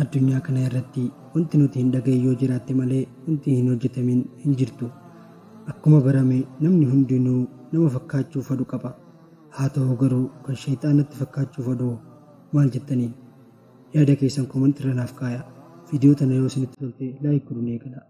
Addunyaa kana irratti wanti nuti hin dhageenye yoo jiraatte malee wanti hin hojjetamin hin jirtu. Akkuma barame namni hundinuu nama fakkaachuu fedhu qaba. Haa ta'u garuu kan shayxaanatti fakkaachuu fedhu maal jettaniin? Yaada keessan komentii irra naaf kaayaa. Viidiyoo tana yoo isinitti tolte laayik godhuun eegala.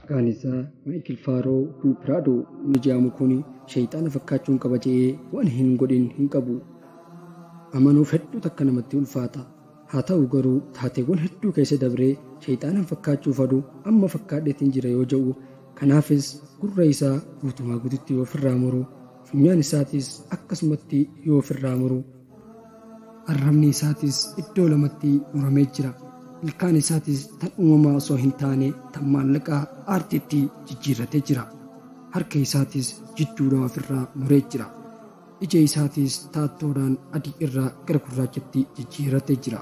Maqaan isaa Maayikil Faaroo Duupiraadoo inni jedhamu kun shayxaana fakkaachuun qaba jedhee waan hin godhin hin qabu. Amanuuf hedduu takka namatti ulfaata. Haa ta'u garuu taateewwan hedduu keessa dabree shayxaanan fakkaachuu fedhu amma fakkaadheetiin jira yoo jedhu, kanaafis gurra isaa guutumaa guututti yoo ofirraa muru, funyaan isaatis akkasumatti yoo ofirraa muru, arrabni isaatis iddoo lamatti muramee jira. Ilkaan isaatis tan uumamaa osoo hin taane tan maallaqaa aartiitti jijjiirratee jira. Harka isaatis jidduudhaan ofirraa muree jira. Ija isaatis taattoodhaan adii irraa gara gurraachatti jijjiirratee jira.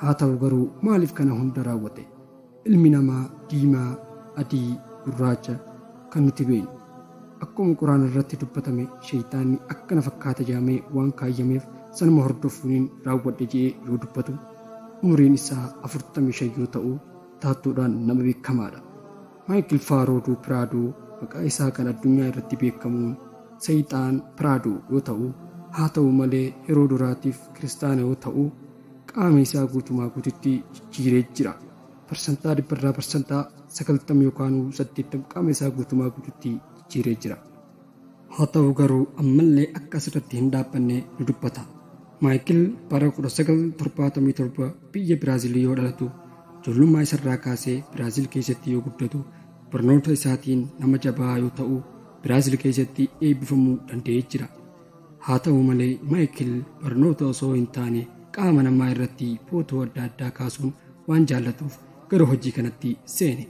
Haa ta'u garuu maaliif kana hunda raawwate? Ilmi namaa diimaa, adii, gurraacha kan nuti beeknu. Akkuma quraana irratti dubbatame shayxaanni akkana fakkaata jedhamee waan kaayyameef sanuma hordofuun raawwadhe jedhee yoo dubbatu, umriin isaa 45 yoo ta'u taattoodhaan nama beekamaadha. Maayikil Faaroo Duupiraadoo maqaa isaa kan addunyaa irratti beekamuun Sayxaan Piraadoo yoo ta'u, haa ta'u malee yeroo duraatiif kiristaana yoo ta'u, qaama isaa guutumaa guututti jijjiiree jira. Parsantaa 90% yookaan 80 qaama isaa guutumaa guututti jijjiiree jira. Haa ta'u garuu ammallee akka asirratti hin dhaabbanne nu dubbata. Maayikil bara 1977 biyya Biraazil yoo dhalatu, ijoollummaa isarraa kaasee Biraazil keessatti yoo guddatu, barnoota isaatiin nama jabaa yoo ta'u, Biraazil keessatti eebbifamuu danda'ee jira. Haa ta'u malee Maayikil barnoota osoo hin taane qaama namaa irratti footoo adda addaa kaasuun waan jaallatuuf gara hojii kanatti seene.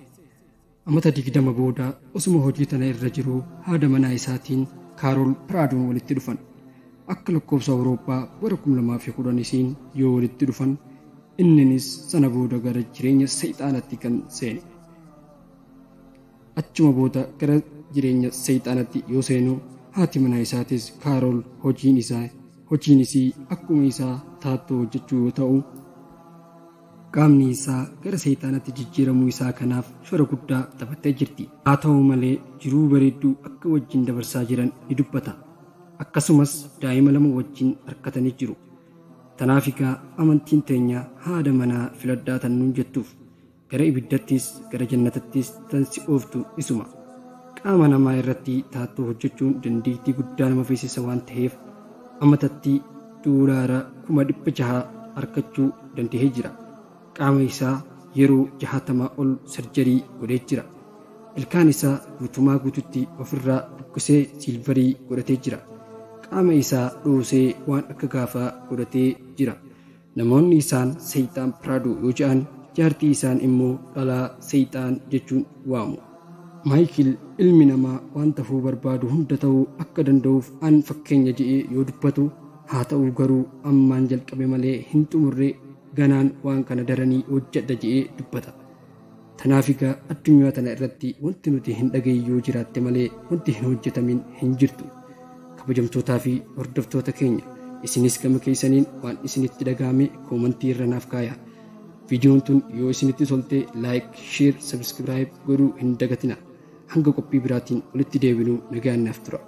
Amata 20 booda osuma hojii tana irra jiru haadha manaa isaatiin Kaarool Piraadoon walitti dhufan. Akka lakkoofsa Awurooppaa bara 2010 yoo walitti dhufan, inninis sana booda gara jireenya sayxaanatti kan seene. Achuma booda gara jireenya sayxaanatti yoo seenu, haati manaa isaatis Kaarool hojiin isii akkuma isaa taattoo hojjechuu yoo ta'u, qaamni isaa gara sayxaanatti jijjiiramuu isaa kanaaf shoora guddaa taphattee jirti. Haa ta'u malee jiruu bareedduu akka wajjin dabarsaa jiran ni dubbata. Akkasumas daa'ima 2 wajjin harkatanii jiru. Tanaaf egaa amantiin teenya haadha manaa filadhaa tan nuun jettuuf, gara ibiddattis gara jannatattis tan si ooftu isuma. Qaama namaa irratti taattoo hojjechuun dandeettii guddaa nama feesisa waan ta'eef amatatti doolaara 600 harkachuu danda'ee jira. Qaama isaa yeroo 60 ol sarjarii godhee jira. Ilkaan isaa guutumaa guututti ofirraa buqqisee silvarii godhatee jira. Qaama isaa dhoosee waan akka gaafaa godhatee jira. Namoonni isaan Sayxaan Piraadoo yoo jedhan, jaartii isaan immoo dhalaa Sayxaan jechuun waamu. Maayikil ilmi namaa waan ta'uu barbaadu hunda ta'uu akka danda'uuf an fakkeenya jedhee yoo dubbatu, haa ta'u garuu ammaan jalqabe malee hin xumurre, ganaan waan kana daranii hojjedha jedhee dubbata. Tanaaf egaa addunyaa tana irratti wanti nuti hin dhageenye yoo jiraatte malee wanti hin hojjetamin hin jirtu. Kabajamtootaa fi hordoftoota keenya, isinis gama keessaniin waan isinitti dhagahame komentii irra naaf kaayaa. Viidiyoon tun yoo isinitti tolte laayik, sheer, sabskiraayib godhuu hin dagatina. Hanga qophii biraatiin walitti deebinuu nagaan naaf tura.